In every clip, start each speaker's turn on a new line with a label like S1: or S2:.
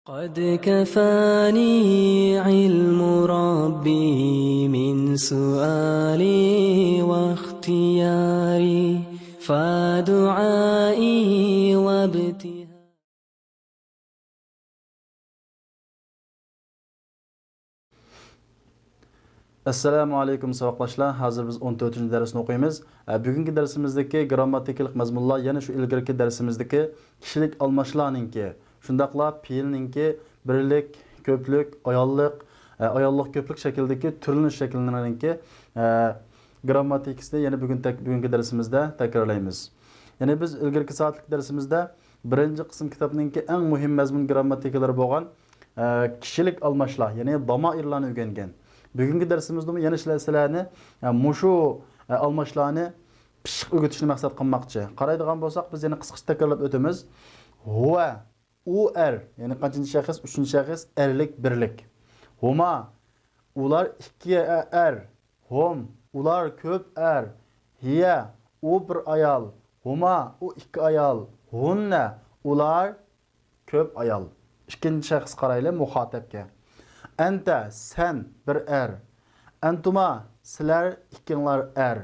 S1: قد كفاني علم ربي من سؤالي واختياري فدعائي وابتهالي.
S2: Assalamu alaykum savoqlashlar. Hozir biz 14-chi darsni o'qiymiz. Bugungi darsimizdagi grammatikalik mazmunlar yana shu ilgirki darsimizdagi kishilik almashlarninki, shundaqla fe'lninki birlik, ko'plik, ayollik ko'plik shakldagi turlanish shakllarininki grammatikasini yana bugungi darsimizda takrorlaymiz. Ya'ni biz ilgirki soatlik darsimizda birinchi qism kitobninki eng muhim mazmun grammatikalar bo'lgan kishilik almashlar, ya'ni domoirlarni o'rgangan. Bugungi darsimizda yana sizlarni mushu almashlarni pishiq o'rgatishni maqsad qilmoqchi. Qaraydigan bo'lsak, biz yana qisqacha takrorlab o'tamiz. Huwa, u er, ya'ni qancha shaxs? 3-shaxs erlik, birlik. Huma, ular 2 er. Hum, ular ko'p er. Hiya, u bir ayol. Huma, u 2 ayol. Hunna, ular ko'p ayol. Ikkinchi shaxs qaraylik muxotabga. Anta, sen bir er. Antuma, sizlar ikkinglar er.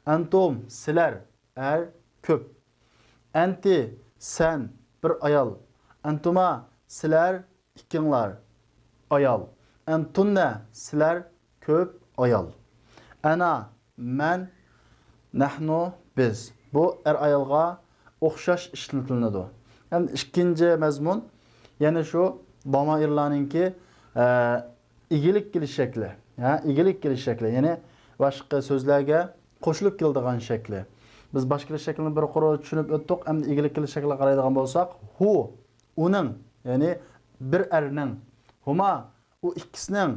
S2: Antum, sizlar er ko'p. Anti, sen bir ayol. Antuma, sizlar ikkinglar ayol. Antunna, sizlar ko'p ayol. Ana, men, nahnu, biz. Bu er ayolga o'xshash ishlatiladi. Endi ikkinchi mazmun yana shu domoirlarninki igilik kelish shakli. Igilik kelish shakli, ya'ni boshqa so'zlarga qo'shilib keladigan shakli. Biz boshqa shaklni bir qora tushunib o'tdik. Endi igilik kelish shakliga qaraydigan bo'lsak, hu, uning, ya'ni bir erning. Huma, u ikkisining,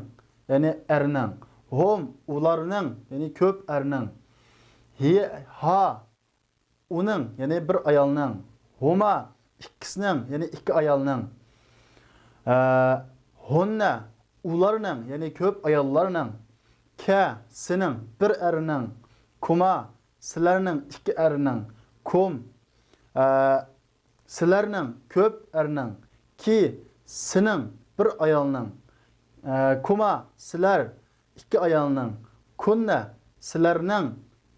S2: ya'ni erning. Hum, ularning, ya'ni ko'p erning. Ha, uning, ya'ni bir ayolning. Huma, ikkisining, ya'ni 2 ayolning. Hunna, ularning, ya'ni ko'p ayollarning. Ka, sening, bir erning. Kuma, sizlarning 2 erning. Kum, sizlarning ko'p erning. Ki, sening, bir ayolning. Kuma, sizlar 2 ayolning. Kunna, sizlarning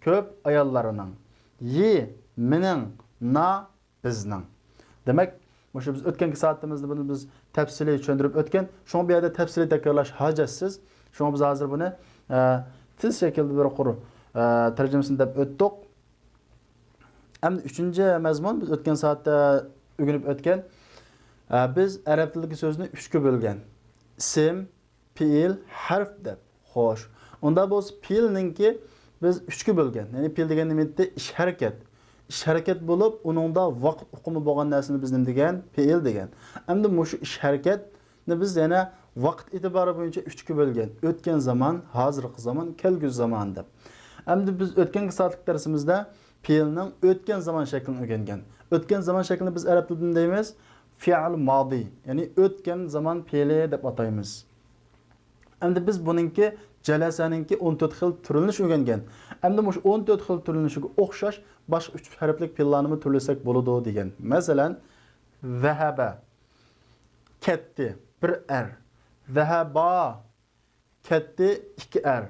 S2: ko'p ayollarining. Yi, mening, na, bizning. Demak, o'sha biz o'tgan soatimizda buni biz tafsiliy tushuntirib o'tgan. Shunga bu yerda tafsiliy takrorlash hojatsiz. Shunga biz hozir buni tez shaklda bir qurib tarjimasini deb o'tdik. Endi 3-mazmun biz o'tgan soatda o'rganib o'tgan. Biz arab tilidagi so'zni 3 ga bo'lgan. Ism, fe'l, harf deb. Xo'sh. Unda biz fe'lninki biz 3 ga bo'lgan. Ya'ni fe'l degan nima edi? Ish harakat. Ish harakat bo'lib, uningda vaqt hukmi bo'lgan narsani biz nima degan? Fe'l degan. Endi shu ish harakatni biz yana vaqt e'tibori bo'yicha 3 ga bo'lgan. O'tgan zaman, hozirgi zaman, kelgusi zaman deb. Endi biz o'tgan soatlik darsimizda fe'lning o'tgan zaman shaklini o'rgangan. O'tgan zaman shaklini biz arab tilida deymiz fi'l modi, ya'ni o'tgan zaman fe'li deb ataymiz. Endi biz buningki jalasaninki 14 xil turilinish o'rgangan. Endi shu 14 xil turilishiga o'xshash boshqa 3 harflik fe'llarni turlasak bo'ladi degan. Masalan, zahaba, ketdi, bir er. Zahaba, ketdi, 2 er.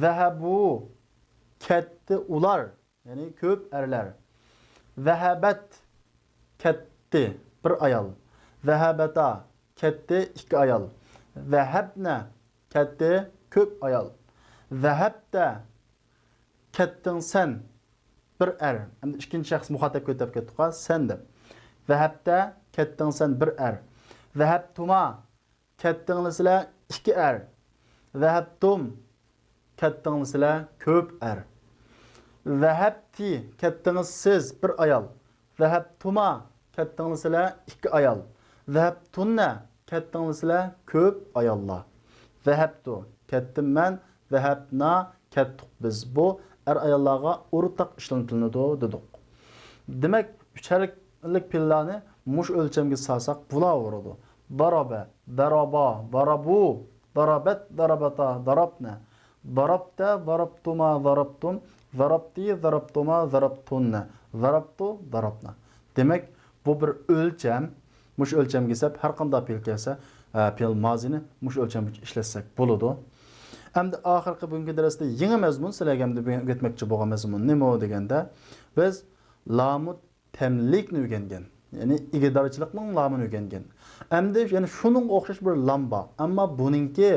S2: Zahabu, ketdi ular, ya'ni ko'p erlar. Zahabat, ketdi, bir ayol. Zahabata, ketdi, 2 ayol. Zahabna, ketdi, ko'p ayol. Zahabta, ketding sen, bir er. Endi ikkinchi shaxs muxotabga o'tib ketdik, sen deb. Zahabta, ketding sen, bir er. Zahabtuma, ketdinglar sizlar 2 er. Zahabtum, ketdinglar sizlar ko'p er. Zahabti, ketdingiz siz, bir ayol. Zahabtuma, ketdinglar sizlar 2 ayol. Zahabtunna, ketdinglar sizlar ko'p ayollar. Zahabtu, ketdim men. Zahabna, ketdik biz. Bu er ayollarga o'rtaq ishlatiladi dedik. Demak, 3 harflik fe'llarni mush o'lchamga solsak bo'laveradi. Daraba, daraba, darabu, darabat, darabata, darabna. Darabta, darabtuma, darabtum, darabti, darabtuma, darabtunna. Darabtu, darabna. Demak, bu bir o'lcham. mush o'lchamga sab har qanday fe'l kelsa, fe'l mozini mush o'lchamga ishlatsak bo'ladi. Endi oxirgi bugungi darsda yangi mazmun sizlarga o'rgatmoqchi bo'lgan mazmun nima deganda biz lamut tamlikni o'rgangan. Ya'ni igidorchilikning lamini o'rgangan. Endi yana shuning o'xshash bir lam bor, ammo buningki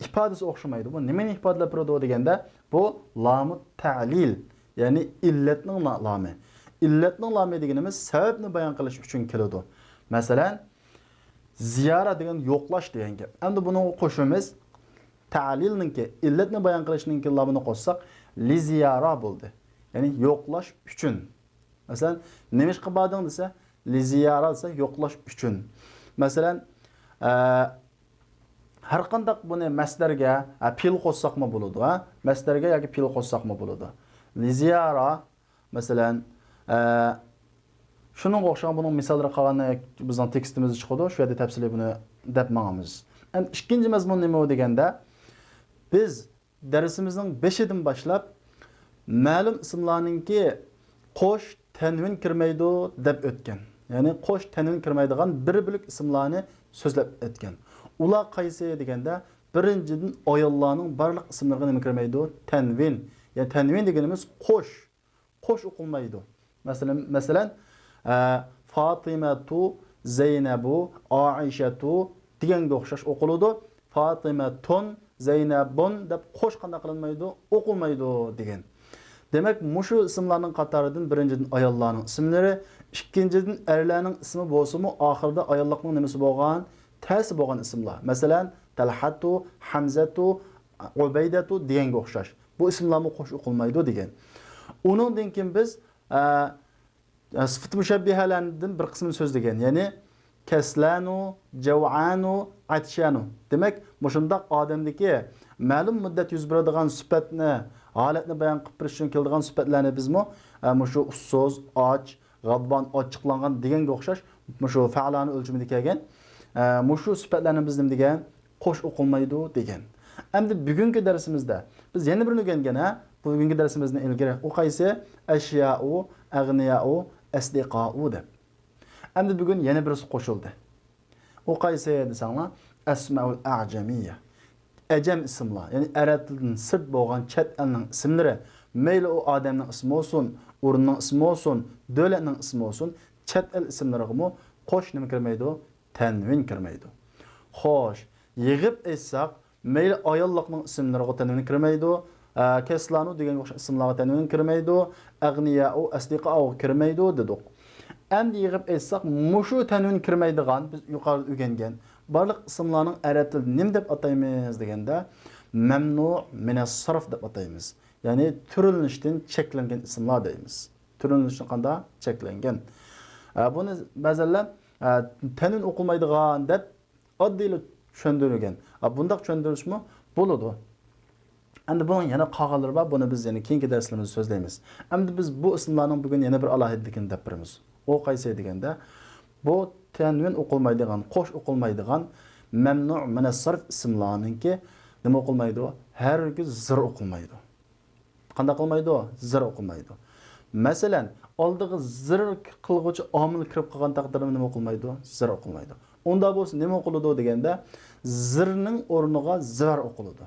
S2: ifodasi o'xshamaydi. Bu nimani ifodalab turadi deganda bu lamut ta'lil, ya'ni illatning lami. Illatning lami deganimiz sababni bayon qilish uchun keladi. Masalan, ziyorat degan yo'qlash degan gap. Endi buni qo'shimiz ta'lilninki illatni bayon qilishninki lamini qo'shsak li ziyara bo'ldi. Ya'ni yo'qlash uchun. Masalan, nima ish qilbading desa, li ziyara desa yo'qlash uchun. Masalan, har qanday buni masdarga fe'l qo'shsaqmi bo'ladi, ha? Masdarga yoki fe'l qo'shsaqmi bo'ladi. Li ziyara masalan shuning o'xshagan buning misollari qolganda bizning tekstimizda chiqadi. Shu yerda tafsiliy buni deb mangamiz. Endi ikkinchi mazmun nima deganda biz darsimizning 5idan boshlab ma'lum ismlarningki qo'sh tanvin kirmaydi deb o'tgan. Ya'ni qo'sh tanvin kirmaydigan bir bilik ismlarni so'zlab o'tgan. Ular qaysi deganda birinchidan ayollarning barliq ismlariga nima kirmaydi? Tanvin. Ya'ni tanvin deganimiz qo'sh o'qilmaydi. Masalan, Fatimatu, Zeynabu, Aishatu deganga o'xshash o'qiladi. Fatimatun, Zeynabun deb qo'sh qanday qilinmaydi? O'qilmaydi degan. Demak, mushu ismlarning qatoridan birinchidan ayollarning ismlari, ikkinchidan erlarning ismi bo'lsa-mu, oxirida ayollarning nimasi bo'lgan, ta'si bo'lgan ismlar. Masalan, Talhatu, Hamzatu, Ubaydatu deganga o'xshash. Bu ismlarni qo'sh o'qilmaydi degan. Uningdan keyin biz sifat mushabbihalardan bir qismini so'zlagan. Ya'ni kaslanu, jav'anu, atshanu. Demak, mushundaq odamdagi ma'lum muddat yuz beradigan sifatni, holatni bayon qilib berish uchun keladigan sifatlarni bizmi mushu ussuz, och, g'adban, ochiqlangan deganga o'xshash mushu fa'lani o'lchimida kelgan. Mushu sifatlarni biz nima degan? Qo'sh o'qilmaydi degan. Endi bugungi darsimizda biz yana birini o'rgangan, ha? Bugungi darsimizning ilgari u qaysi? Ashya'u, aghniya'u, asdiqa'u deb. Endi bugun yana birisi qo'shildi. U qaysi desanglar? Asmaul a'jamiyya. Ajam ismlar, ya'ni arab tilidan sirt bo'lgan chet elning ismlari, mayli u odamning ismi bo'lsin, o'rinning ismi bo'lsin, davlatning ismi bo'lsin, chet el ismlariga qo'sh nima kirmaydi? Tanvin kirmaydi. Xo'sh, yig'ib aytsak, mayli ayollarning ismlariga tanvin kirmaydi, kaslanu degan o'xshash ismlarga tanvin kirmaydi, aghniya'u, asdiqa'u kirmaydi dedik. Endi yig'ib aytsak, mushu tanvin kirmaydigan biz yuqorida o'rgangan barliq ismlarning arab tilida nima deb ataymiz deganda mamnu minas sarf deb ataymiz. Ya'ni turilishdan cheklangan ismlar deymiz. Turilishdan qanday cheklangan. Buni ba'zanlar tanvin o'qilmaydigan deb oddiy tushuntirgan. Bundaq tushuntirishmi bo'ladi. Endi bunun yana qolganlari bor, buni biz yana keyingi darslarimizda so'zlaymiz. Endi biz bu ismlarning bugun yana bir alohidligini deb birimiz. O qaysi deganda bu tanvin o'qilmaydigan, qo'sh o'qilmaydigan mamnu' min as-sarf ismlarninki nima o'qilmaydi? Hargiz zir o'qilmaydi. Qanday qilmaydi? Zir o'qilmaydi. Masalan, oldiga zir qilg'uvchi omil kirib qolgan taqdirda nima o'qilmaydi? Zir o'qilmaydi. Unda bo'lsa nima o'qiladi deganda zirning o'rniga zavar o'qiladi.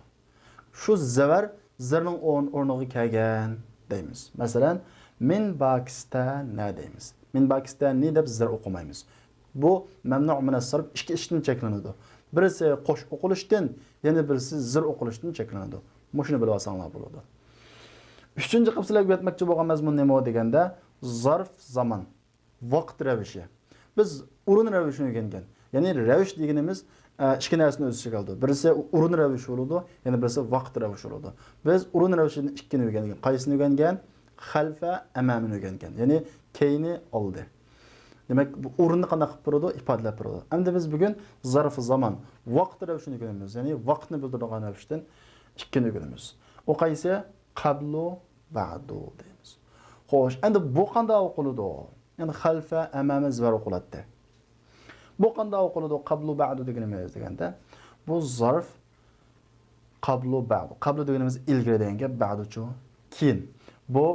S2: Shu zavar zirning o'rniga kelgan deymiz. Masalan, min Pakistan na deymiz. Min Pakistani deb zir o'qimaymiz. Bu mamnu' min as-sarf ikki ishdan cheklanadi. Birisi qo'sh o'qilishdan, yana birisi zir o'qilishdan cheklanadi. Mushuni bilib olsanglar bo'ladi. Uchinchi qilib sizlarga o'tmoqchi bo'lgan mazmun nima deganda zarf zaman, vaqt ravishi. Biz o'rin ravishini o'rgangan. Ya'ni ravish deganimiz ikki narsani o'z ichiga oldi. Birisi o'rin ravishi bo'ladi, yana birisi vaqt ravishi bo'ladi. Biz o'rin ravishini ikkini o'rgangan. Qaysini o'rgangan? Xalfa amamini o'rgangan. Ya'ni keyni oldi. Demak, bu o'rinni qanday qilib turadi? Ifodalab turadi. Endi biz bugun zarf zaman, vaqt ravishini o'rganamiz. Ya'ni vaqtni bildiradigan ravishdan ikkini o'rganamiz. O qaysi? Qablu ba'du deymiz. Xo'sh, endi bu qanday o'qiladi? Endi xalfa amami zvar o'qiladi. Bu qanday o'qiladi? Qablu ba'du deganimiz deganda bu zarf qablu ba'du. Qablu deganimiz ilgari degan gap, ba'duchi keyin. Bu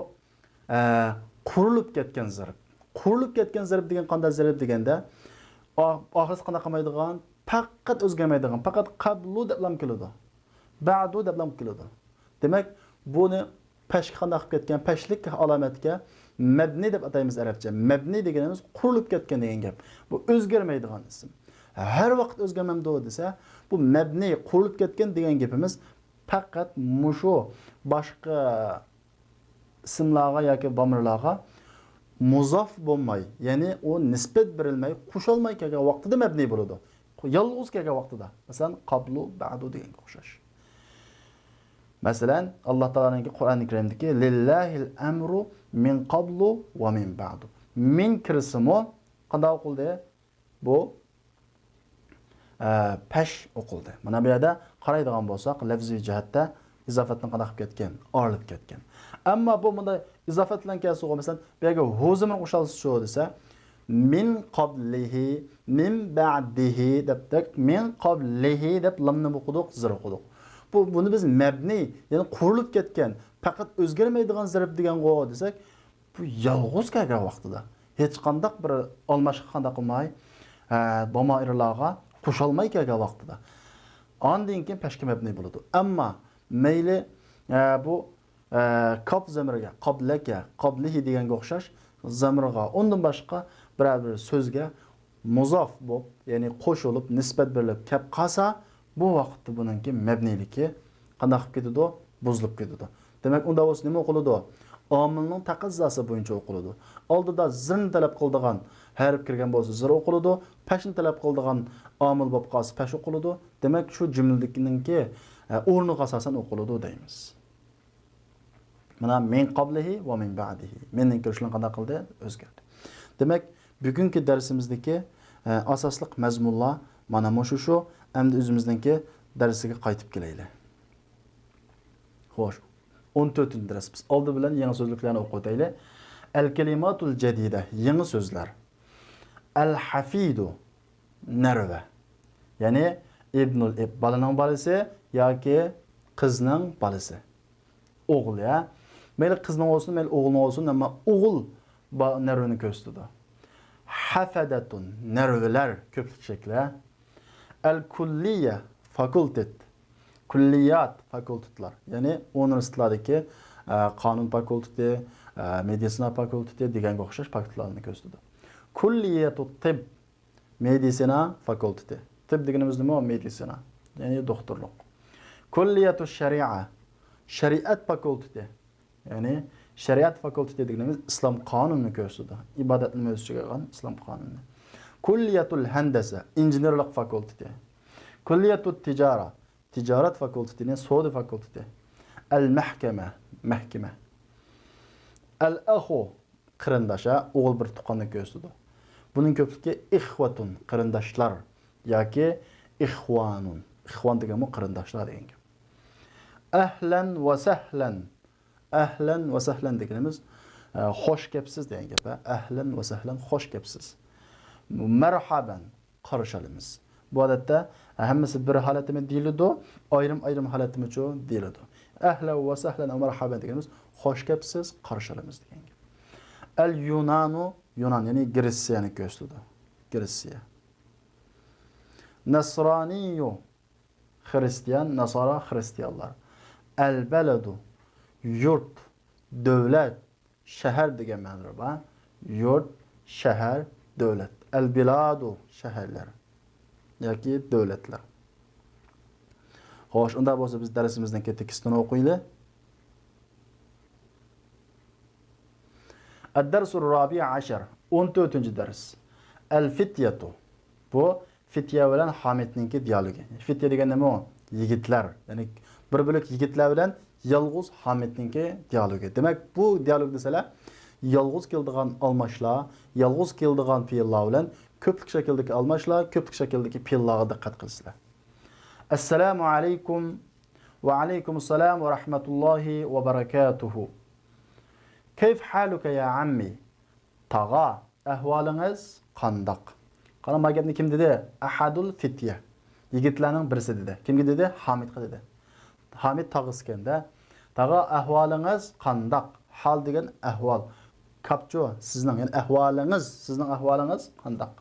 S2: qurilib ketgan zarf. Qurilib ketgan zarf degan qanday zarf deganda Oxirisi qanday qilmaydigan, faqat o'zgarmaydigan, faqat qablu deb lam keladi. Ba'du deb lam keladi. Demak, buni pashki qanday qilib ketgan, pashlik alomatga mabni deb ataymiz arabcha. Mabni deganimiz qurilib ketgan degan gap. Bu o'zgarmaydigan ism. Har vaqt o'zgarmamdi desa, bu mabni qurilib ketgan degan gapimiz faqat mushu boshqa ismlarga yoki domirlarga muzof bo'lmay, ya'ni u nisbat berilmay, qo'shilmay kelgan vaqtida mabni bo'ladi. Yolg'iz kelgan vaqtida, masalan, qablu, ba'du deganga o'xshash. Masalan, Alloh taolaning Qur'oni Karimdagi lillahil amru min qablu va min ba'du. Min kirsimi qanday o'qildi? Bu pash o'qildi. Mana bu yerda qaraydigan bo'lsak, lafziy jihatda izofatdan qanday qilib ketgan, orilib ketgan. Ammo bu bunda izofat bilan kelsa, masalan, bu yerga hozimni qo'shilsa shu desa, min qablihi, min ba'dihi deb, min qablihi deb lamni o'qidik, zir o'qidik. Buni biz mabni, ya'ni qurilib ketgan, faqat o'zgarmaydigan zarb degan-go desak, bu yolg'iz kelgan vaqtida hech qanday bir almashib qanday qilmay, domairlarga qo'shilmay kelgan vaqtida. Ondan keyin pashki mabni bo'ladi. Ammo mayli bu qab zamirga, qablaka, qablihi deganga o'xshash zamirga, undan boshqa biror bir so'zga muzof bo'lib, ya'ni qo'shilib, nisbat berilib kelib qolsa, bu vaqtda buningki mabniligi qanday qilib ketadi? Buzilib ketadi. Demak, unda o'z nima o'qiladi? Omilning taqozosi bo'yicha o'qiladi. Oldida zirni talab qiladigan harf kirgan bo'lsa, zir o'qiladi. Pashni talab qiladigan omil bo'lib qolsa, pash o'qiladi. Demak, shu jumladagingki o'rniga asosan o'qiladi deymiz. Mana min qablihi va min ba'dihi. Menning kirishim qanday qildi? O'zgardi. Demak, bugungi darsimizdagi asosli mazmunlar mana shu. Endi o'zimizningki darsiga qaytib kelaylik. Xo'sh, 14-dars biz oldi bilan yangi so'zliklarni o'qib o'taylik. Al-kalimatul jadida, yangi so'zlar. Al-hafidu, narva. Ya'ni ibnul balaning balasi yoki qizning balasi. O'g'il ya. Mayli qizning olsin, mayli o'g'ilning olsin, ammo o'g'il narvani ko'rsatadi. Hafadatun, narvalar ko'plik shakli. Al-kulliya, fakultet. Kulliyat, fakultetlar. Ya'ni universitetlardagi qonun fakulteti, meditsina fakulteti deganga o'xshash fakultetlarni ko'rsatadi. Kulliyatut tibb, meditsina fakulteti. Tibb deganimiz nima? Meditsina, ya'ni doktorlik. Kulliyatush shari'a, shariat fakulteti. Ya'ni shariat fakulteti deganimiz islom qonunini ko'rsatadi. Ibodatni o'z ichiga olgan islom qonunini. Kulliyatul handasa, injenerlik fakulteti. Kulliyatut tijara, tijorat fakultetini, savdo fakulteti. Al-mahkama, mahkama. Al-akhu, qarindosha, o'g'il bir tuqqanni ko'rsatadi. Buning ko'pligi ikhwatun, qarindoshlar yoki ikhwanun. Ikhwan degani qarindoshlar degan gap. Ahlan va sahlan. Ahlan va sahlan deganimiz xo'sh kelibsiz degan gap. Ahlan va sahlan, xo'sh kelibsiz. Marhaban, qarshilamiz. Bu odatda hammasi bir holatimi deyiladi, ayrim holatimi deyiladi. Ahlan va sahlan va marhaban deganimiz xo'sh kelibsiz, qarshilamiz degan gap. Al-Yunanu, Yunan ya'ni Gretsiyani ko'rsatadi. Gretsiya. Nasraniyu, Xristian, Nasara, xristianlar. Al-baladu, yurt, davlat, shahar degan ma'noda bor. Yurt, shahar, davlat. Al-biladu, shaharlar yoki davlatlar. Xo'sh, unda bo'lsa biz darsimizdan tekstini o'qiylik. Ad-darsur rabi' ashar, 14-dars. Al-fityatu. Bu fitya bilan Hamidninki dialogi. Fitya degan nima? Yigitlar, ya'ni bir bo'lak yigitlar bilan yolg'iz Hamidninki dialogi. Demak, bu dialog desalar, yolg'iz keladigan almashlar, yolg'iz keladigan fe'llar bilan ko'plik shakldagi almashlar, ko'plik shakldagi fe'llarga diqqat qilsizlar. Assalomu alaykum va alaykumussalam va rahmatullohi va barakatuhu. Kayf haluka ya ammi? Tag'a, ahvolingiz qandoq? Qana bu gapni kim dedi? Ahadul fitya. Yigitlarning birisi dedi. Kimga dedi? Hamidga dedi. Hamid tag'iskanda, tag'a ahvolingiz qandoq? Hal degan ahvol. Kapcho sizning, ya'ni ahvolingiz, sizning ahvolingiz qandoq?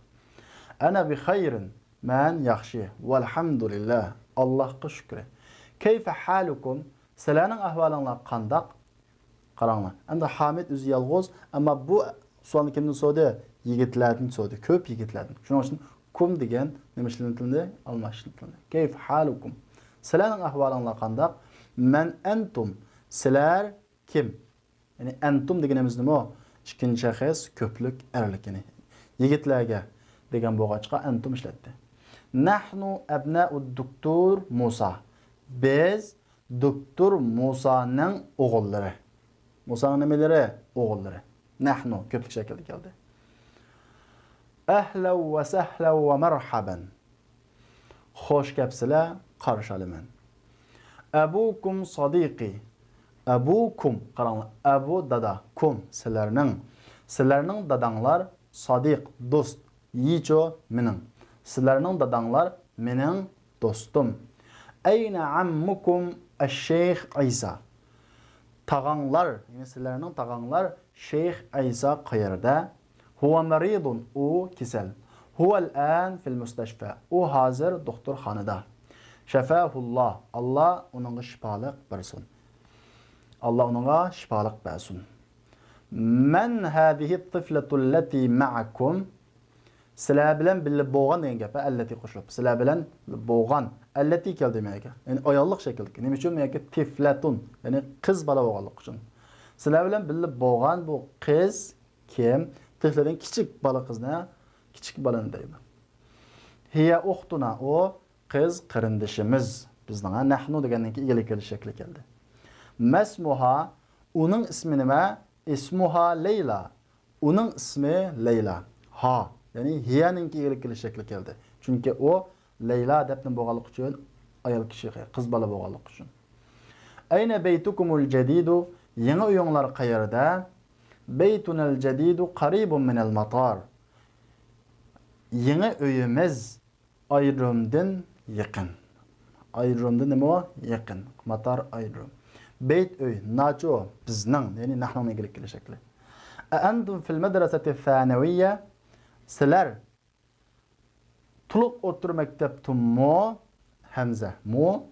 S2: Ana bi hayrin. Men yaxshi. Velhamdülillah. Allah'a şükür. Keyfe halukum? Sizlarning ahvolinglar qandaq? Qaranglar. Endi Hamid o'zi yolg'iz, ammo bu savolni kimdan so'radi? Yigitlardan so'radi. Ko'p yigitlardan. Shuning uchun kum degan nima ishlantirildi? Almashtirildi. Keyf halukum? Sizlarning ahvolinglar qandaq? Men antum. Sizlar kim? Ya'ni antum deganimiz nima? Ikkinchi shaxs ko'plik erlik ya'ni. Yigitlarga degan bo'g'achqa antum ishlatdi. Nahnu abna'ud doktor Musa. Biz doktor Musa'ning o'g'illari. Musa'ning nimalari? O'g'illari. Nahnu ko'plik shaklda keldi. Ahlan va sahlan va marhaban. Xo'sh kelibsizlar, qarshi olaman. Abukum sadiqi. Abukum qaranglar. Abu dada, kum sizlarning dadanglar sadiq, do'st. Yicho mening. Sizlarning dadanglar mening do'stim. Ayna ammukum ash-Sheyx Isa. Tağanlar, yani sizlerinin tağanlar Şeyh İsa qayerda? Huwa maridun, o kesel. Huwa al-an fil mustashfa. O hazır doktorxonada. Şafahullah. Allah onunğa şifalık versin. Allah onunğa şifalık versin. Men hadihi tifletu allati ma'akum? Sizlar bilan birga bo'lgan degan gap, allati qo'shilib. Sizlar bilan bo'lgan, allati keldi menga. Ya'ni ayollik shaklda. Nima uchun menga tiflatun, ya'ni qiz bola bo'lganlik uchun. Sizlar bilan birga bo'lgan bu qiz kim? Tifladan kichik bola qizni, kichik bolani deydi. Hiya uxtuna, o qiz qarindishimiz. Bizning nahnu degandan keyin egilik kelish shakli keldi. Masmuha, uning ismi nima? Ismuha Leyla. Uning ismi Leyla. Ha, ya'ni hiyaning egilik kelish shakli keldi. Chunki o Leyla debni bo'lganlik uchun ayol kishi, qiz bola bo'lganlik uchun. Ayna baytukumul jadidu? Yangi uyinglar qayerda? Baytunal jadidu qaribun minal matar. Yangi uyimiz ayrımdan yaqin. Ayrımdan nima? Yaqin. Matar ayrım. Bayt uy, nacho bizning, ya'ni nahnu egilik kelish shakli. Antum fil madrasati thanawiyya? Sizlar tuluq o'tir maktabdimi? Hamza. Mu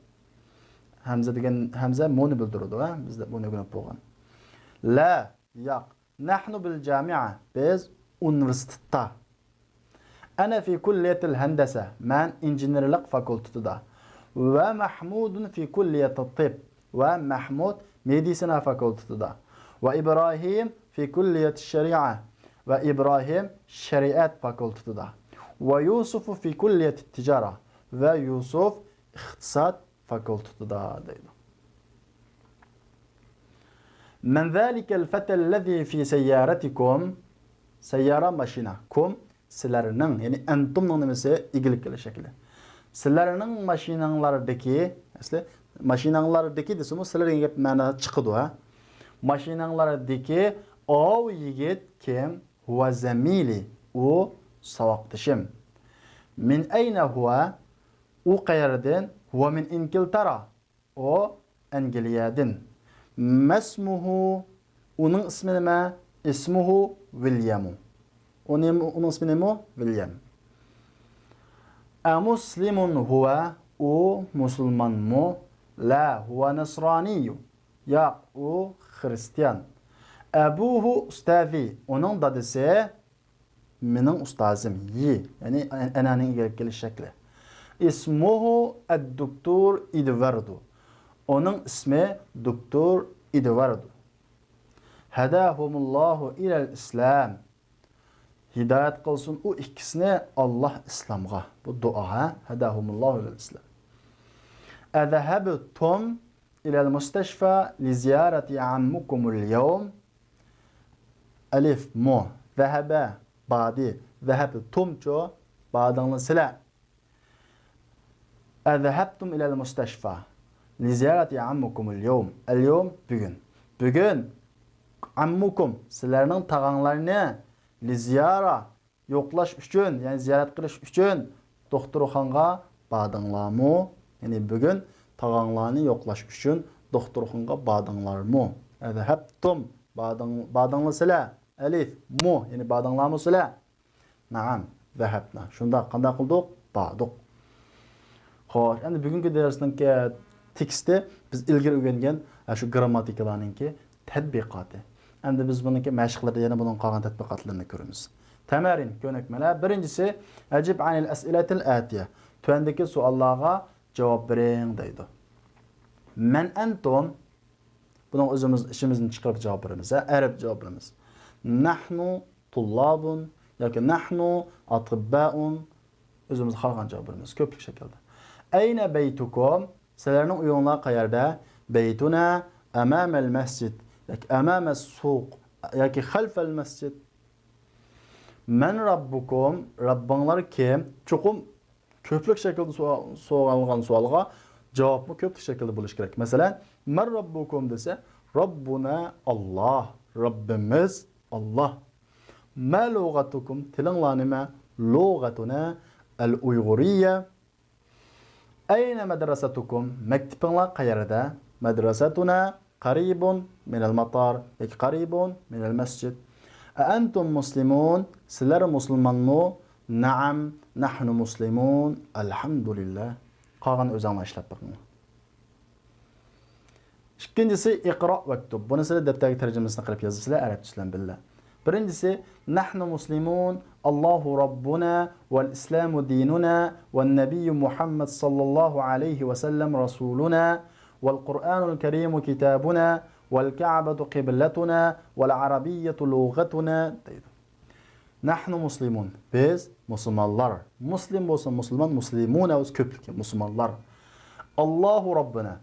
S2: Hamza degan Hamza muni bildiradi, ha? Bizda buni o'rganib bo'lgan. La, yo'q. Nahnu bil jami'a. Biz universitetda. Ana fi kulliyatil handasa. Men injenerlik fakultetida. Va Mahmudun fi kulliyatit tibb. Va Mahmud meditsina fakultetida. Va Ibrahim fi kulliyatish shari'a. Va Ibrahim shariat fakultetida. Va Yusuf fi kulliyatit tijara. Va Yusuf iqtisod fakultetida deydi. Men zalikal fata allazi fi sayyaratikum? Sayyara mashinakum sizlarning, ya'ni antumning nimasi egilik kelish shakli. Sizlarning mashinanglardagi, asli mashinanglardagi desam, sizlarga gap ma'no chiqadi, ha? Mashinanglardagi ov yigit kim? Huwa zamili, u savoqdishim. Min ayna huwa? U qayerdan? Huwa min Ingiltara. O Angliyadan. Masmuhu, uning ismi nima? Ismuhu William. Uning ismi nima? William. A muslimun huwa? U musulmonmi? La, huwa nasraniy. Ya, u xristian. Abuhu ustazi, uning dadasi mening ustozim. Ya'ni ananing egilik kelish shakli. Ismuhu ad-doktor Eduardo. Onun ismi doktor Eduardo. Hadahumullahu ilal islam. Hidayat qilsin u ikkisini Allah islomga. Bu duo, ha? Hadahumullahu ilal islam. Adhahabtum ilal mustashfa li ziyarati ammukumul yawm? Alif mu. Zahaba badi. Zahabtum cho badangli sila. Adhahabtum ilal mustashfa li ziyarati ammukumul yawm. Al-yawm bugün. Bugün ammukum sizlarning tag'anglarni li ziyara yo'qlash uchun, ya'ni ziyorat qilish uchun doktorxonga bordinglarmi? Ya'ni bugün tag'anglarni yo'qlash uchun doktorxonga bordinglarmi? Adhahabtum bordinglar sizlar. Alif mu, ya'ni bordinglarmi sizlar? Naam. zahabna. Shunda qanday qildik? Bardik. Xo'sh, endi bugungi darsning teksti biz ilgari o'rgangan shu grammatikalarningki tadbiqoti. Endi biz buniki mashqlarda yana buning qolgan tadbiqotlarini ko'ramiz. Tamarin ko'nikmalar. Birinchisi ajib anil as'ilatil atiya. Tuandagi savollarga javob bering deydi. Men antum buning o'zimiz ishimizni chiqarib javob beramiz. Arab javob beramiz. Nahnu tullabun yoki nahnu atibbaun o'zimiz xalqan javob beramiz ko'plik shaklda. Ayna baytukum? Sizlarning uyinglar qayerda? Baytuna amamal masjid yoki amamas suq yoki xalfal masjid. Men rabbukum? Rabbinglar kim? Chuqum ko'plik shaklda so'ralgan savolga javobni ko'plik shaklda bo'lish kerak. Masalan, men rabbukum desa, Rabbuna Allah, Rabbimiz Allah. Ma lugatukum? Tilinglar nima? Lugatuna al-Uyg'uriyya. Ayna madrasatukum? Maktabinglar qayerda? Madrasatuna qaribun min al-matar, yoki qaribun min al-masjid. Antum muslimun? Sizlar musulmonmi? Na'am, nahnu muslimun. Alhamdulillah. Qolgan o'zinglar ishlab boqing. İkincisi iqro vaktub. Buni sizlar daftarga tarjimasini qilib yozasizlar arabcha bilan billa. Birinchisi nahnu muslimun, Allohu robbuna val islamu dinuna wan nabiyyu Muhammad sallallohu alayhi va sallam rasuluna wal Qur'anul karim kitabuna wal Ka'batu qiblatuna wal arabiyyatu lughatuna deydi. Nahnu muslimun. Biz musulmonlar. Muslim bo'lsa musulmon, muslimuna o'z ko'plik, musulmonlar. Allohu robbuna.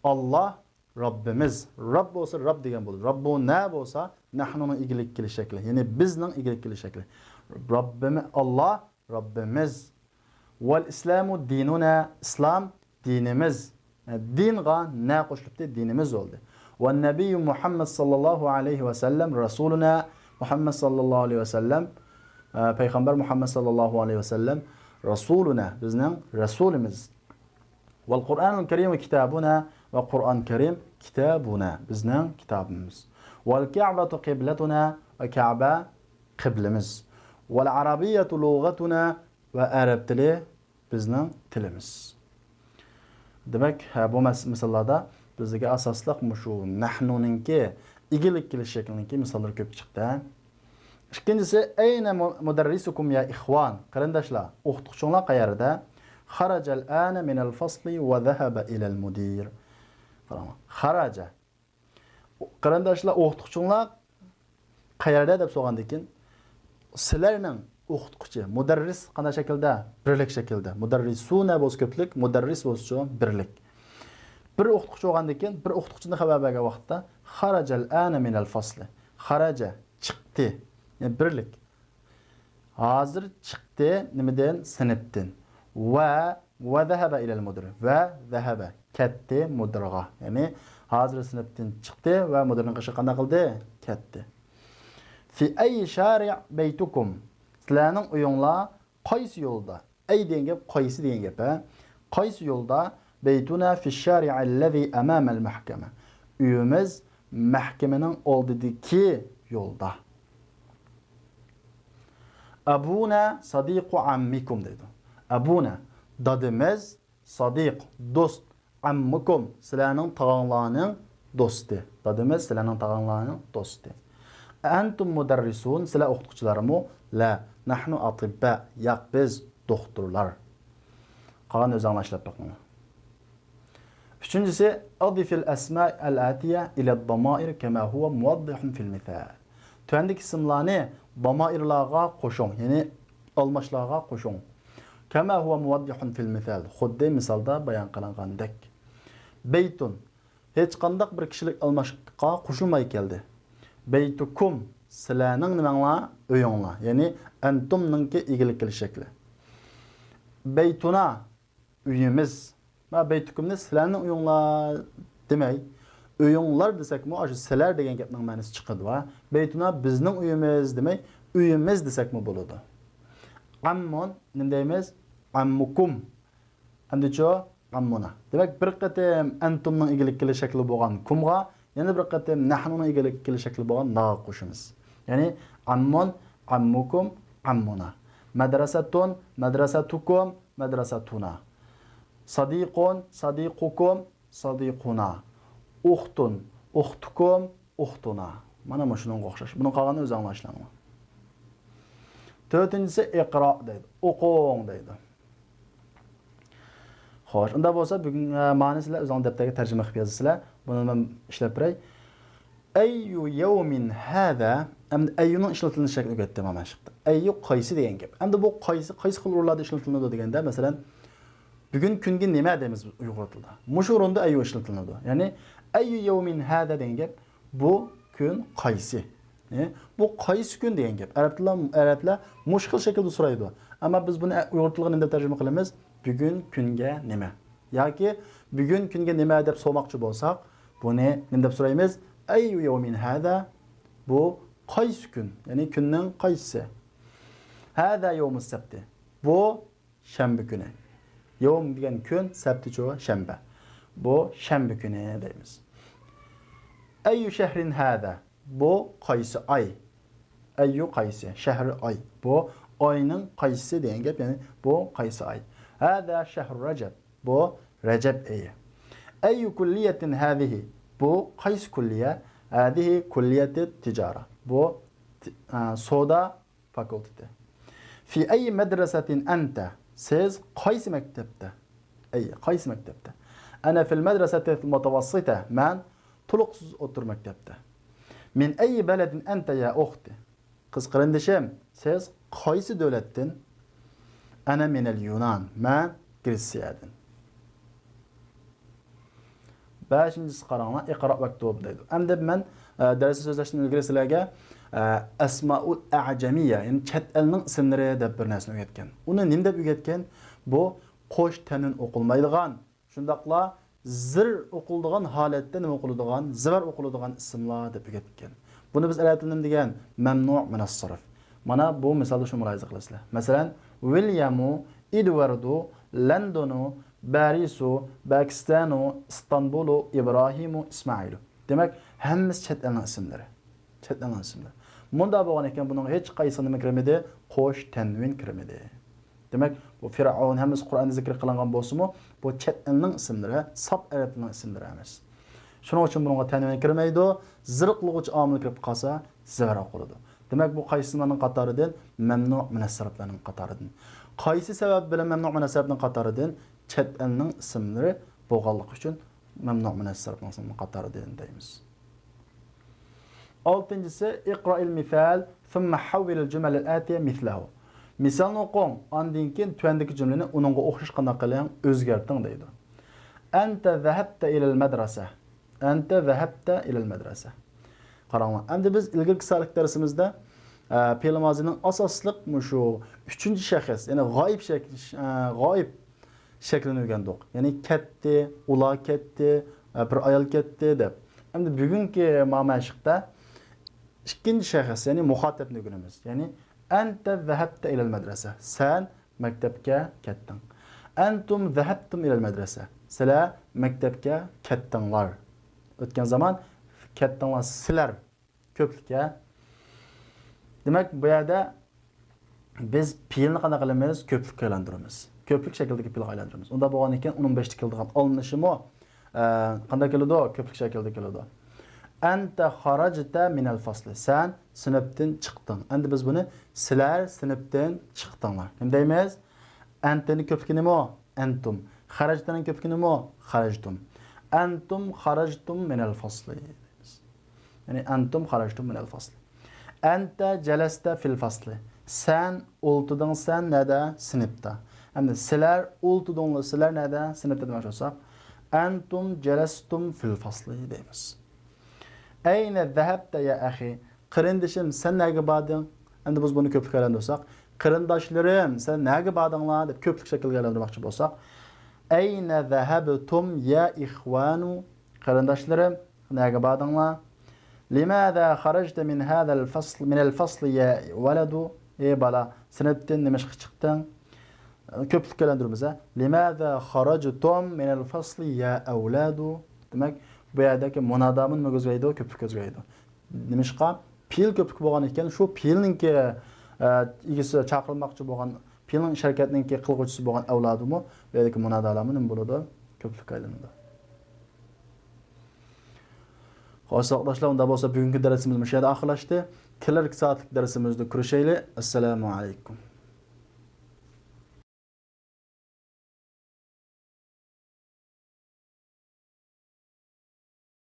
S2: Allah Rabbimiz. Rabb bo'lsa Rabb degan bo'ladi. Rabbuna bo'lsa nahnuning igilik kelish shakli. Ya'ni bizning igilik kelish shakli. Rabbimiz Allah Rabbimiz. Val islamu dinuna. Islom dinimiz. Dinga na qo'shilibdi, dinimiz bo'ldi. Wan nabiyyu Muhammad sallallohu alayhi va sallam rasuluna. Muhammad sallallohu alayhi va sallam payg'ambar Muhammad sallallohu alayhi va sallam rasuluna, bizning rasulimiz. Val Qur'anul karim kitabuna va Qur'on karim kitabuna, bizning kitobimiz. Val Ka'batu qiblatuna va Ka'ba qiblimiz. Val arabiyyatu lughatuna va arab tili bizning tilimiz. Demak, bu misollarda bizga asosliq shu nahnuninki igilik kelish shakliniki misollar ko'p chiqdi. İkincisi ayna mudarrisukum ya ikhwan? Qarindoshlar, o'qituvchilar qayerda? Kharaja al-ana min al-fasli wa dhahaba ila al-mudir. Kharaja. Qarindoshlar, o'qituvchilar qayerda deb so'ragandan keyin sizlarning o'qituvchi, mudarris qanday shaklda? Birlik shaklda. Mudarrisuna bo'z ko'plik, mudarris bo'lsa birlik. Bir o'qituvchi bo'lgandan keyin bir o'qituvchini xabar bergan vaqtda kharaja al-ana min al-fasli. Kharaja chiqdi. Yani birlik. Hazır çıktı nimadan? Sinfdan. Va zahaba ila al-mudir. Va zahaba ketdi mudirga. Yani hazır sinfdan çıktı ve mudirning qishi qanday qildi? Ketdi. Fi ay shari' baytukum? Sizlarning uyinglar qaysi yo'lda? Ay degan gap qaysi degan gap. Qaysi yo'lda? Baytuna fi shari' allazi amama al-mahkama. Uyimiz mahkamaning oldidagi yo'lda. Abuna sadiqu ammikum dedi. Abuna dadimiz sadiq do'st ammikum sizlarning tog'anglarning do'sti. Dadimiz sizlarning tog'anglarning do'sti. Antum mudarrisun sizlar o'qituvchilarmi? La, nahnu atibba. Yo'q, biz doktorlar. Qolgan o'zinglar ishlab boqing. Üçüncüsü adifil asma al-atiya ila ad-damair kama huwa muwaddihun fil misal. Tuandaki isimlarni damairlarga qo'shing, ya'ni almashlarga qo'shing. Kama huwa muwaddihun fil misal. Xuddi misolda bayon qilingandek. Baytun hech qanday bir kishilik almashga qo'shilmay keldi. Baytukum sizlarning nimanglar? Uyinglar, ya'ni antumningki igilik kelish shakli. Baytuna uyimiz. Ma baytukumni sizlarning uyinglar demay, uyinglar desakmi, shu sizlar degan gapning ma'nosi chiqadi va baytuna bizning uyimiz demay, uyimiz desakmi bo'ladi. Ammun nima deymiz? Ammukum. Andicho ammuna. Demak, bir qatim antumning igilik kelish shakli bo'lgan kumga, yana bir qatim nahnuning igilik kelish shakli bo'lgan na qo'shimiz. Ya'ni ammun, ammukum, ammuna. Madrasatun, madrasatukum, madrasatuna. Sadiqun, sadiqukum, sadiquna. Uxtun, uxtukum, uxtuna. Mana shunga o'xshash. Buni qolgani o'zi anglashlanadi. To'rtinchisi iqro deydi. O'qing deydi. Xo'sh, unda bo'lsa bugun ma'nosini o'zing daftarga tarjima qilib yozasizlar. Buni men ishlab beray. Ayyu yawmin hada, endi ayyuning ishlatilgan shaklini o'rgatdim mana shu yerda. Ayyu qaysi degan gap. Endi bu qaysi xil o'rinlarda ishlatiladi deganda, masalan, bugun kunga nima deymiz uyg'ur tilida. Mushu o'rinda ayyu ishlatiladi. Ya'ni ayyu yawmin hada degan gap bu kun qaysi. Bu qaysi kun degan gap. Arablar mushkil shaklda so'raydi. Ammo biz buni uyg'ur tiliga nima tarjima qilamiz? Bugun kunga nima? Yoki bugun kunga nima deb so'ramoqchi bo'lsak, buni nima deb so'raymiz? Ayyu yawmin hada, bu qaysi kun? Ya'ni kunning qaysi? Hada yawmus sabt. Bu shanba kuni. Yawm degan kun, sabti cho shanba. Bu shanba kuni deymiz. Ayyu shahrin hada, bu qaysi oy? Ayyu qaysi? Shahri oy. Bu oyning qaysi degan gap, ya'ni bu qaysi oy? Hada shahr Rajab. Bu Rajab oyi. Ayyu kulliyatin hadihi? Bu qaysi kulliya? Hadihi kulliyat tijara. Bu soda fakulteti. Fi ayyi madrasatin anta? Siz qaysi maktabda? Qaysi maktabda? Ana fil madrasati mutawassita. Man to'liqsiz o'tir maktabda. Min ayyi baladin anta ya ukhti? Qiz qarindishim, siz qaysi davlatdan? Ana min al-Yunan. Man Gretsiyadan. 5-inchisi qaranglar, iqro maktub deydi. Endi men dars so'zlashdan ilgari sizlarga asmaul a'jamiyya, ya'ni chet elning ismlari deb bir narsani o'rgatgan. Uni nima deb o'rgatgan? Bu qo'sh tanun o'qilmaydigan, shundaqla zir o'qiladigan holatda nima o'qiladigan, zivar o'qiladigan ismlar deb o'rgatgan. Buni biz arab tilida degan mamnu' min as-sarf. Mana bu misolda shu mulohaza qilasizlar. Masalan, Williamu, Edwardu, Londonu, Barisu, Pakistanu, Istanbulu, Ibrohimu, Ismailu. Demak, hammasi chet elning ismlari. Chet elning ismlari. Bunda bo'lgan ekan, buning hech qaysi nima kirmadi? Qo'sh tanvin kirmadi. Demak, bu Fir'aun hammasi Qur'onda zikr qilingan bo'lsa-mu, bu chet elning ismlari, sab arab tilining ismlari emas. Shuning uchun bunga tanvin kirmaydi. Zirqlig'uchi omil kirib qolsa, zivara qoladi. Demak, bu qaysilarning qatoridan? Mamnu' min as-sarflarning qatoridan. Qaysi sabab bilan mamnu' min as-sarfning qatoridan? Chet elning ismlari bo'lganligi uchun mamnu' min as-sarfning qatoridan deymiz. 6-inchisi iqro'il misal thumma hawwil al-jumal al-atiya mithlahu. Misalni o'qing, ondan keyin tuandagi jumlani uningga o'xshash qanday qiling, o'zgarting deydi. Anta zahabta ila al-madrasa. Anta zahabta ila al-madrasa. Qaranglar. Endi biz ilgirki salik darsimizda fe'l mozining asosliq shu 3-shaxs, ya'ni g'oyib shaklini o'rgandik. Ya'ni ketdi, ular ketdi, bir ayol ketdi deb. Endi bugungi ma'mashqda 2-shaxs, ya'ni muxotabni o'rganamiz. Ya'ni anta zahabta ila al-madrasa. Sen maktabga ketding. Antum zahabtum ila al-madrasa. Sizlar maktabga ketdinglar. O'tgan zaman ketdinglar sizlar ko'plikka. Demak, bu yerda biz fe'lni qanday qilamiz? Ko'plikka aylantiramiz. Ko'plik shaklidagi fe'lga aylantiramiz. Unda bo'lgan ekan, uning 5 keladigan olinishimi qanday keladi? Ko'plik shaklida keladi. Anta kharajta min al-fasl. Sen sinfdan chiqding. Endi biz buni sizlar sinfdan chiqdinglar. Nima deymiz? Antani ko'pligi nima? Antum. Kharajtaning ko'pligi nima? Kharajtum. Antum kharajtum min al-fasl. Ya'ni antum kharajtum min al-fasl. Anta jalasta fil fasl. Sen o'ltiding, sen nada? Sinfda. Endi sizlar o'ltidinglar, sizlar nada? Sinfda demoqchi bo'lsak, antum jalastum fil fasl deymiz. Ayna zahabta ya akhi? Qarindishim, sen nega bording? Endi biz buni ko'plik aylantirsak, qarindoshlarim, sen nega bordinglar deb ko'plik shaklga aylantirmoqchi bo'lsak, ayna zahabtum ya ikhwanu? Qarindoshlarim, nega bordinglar? Limadha kharajta min hadha al-fasl min al-fasl ya waladu? Bala, sinfdan nima chiqding? Ko'plik aylantiramiz. Limadha kharajtum min al-fasl ya awladu? Demak, bu yerdagi monodamin o'zgaradi, ko'plik o'zgaradi. Nimishqa? Fe'l ko'plik bo'lgan ekan, shu fe'lningki igisi chaqirmoqchi bo'lgan film shirkatninki qilg'uvchisi bo'lgan avlodimi yoki munodalami nima bo'ladi? Ko'plik aylanadi. Xo'sh, saqdoshlar, unda bo'lsa bugungi darsimiz shu yerda oxirlashdi. Kelar soatlik darsimizda ko'rishaylik. Assalomu alaykum.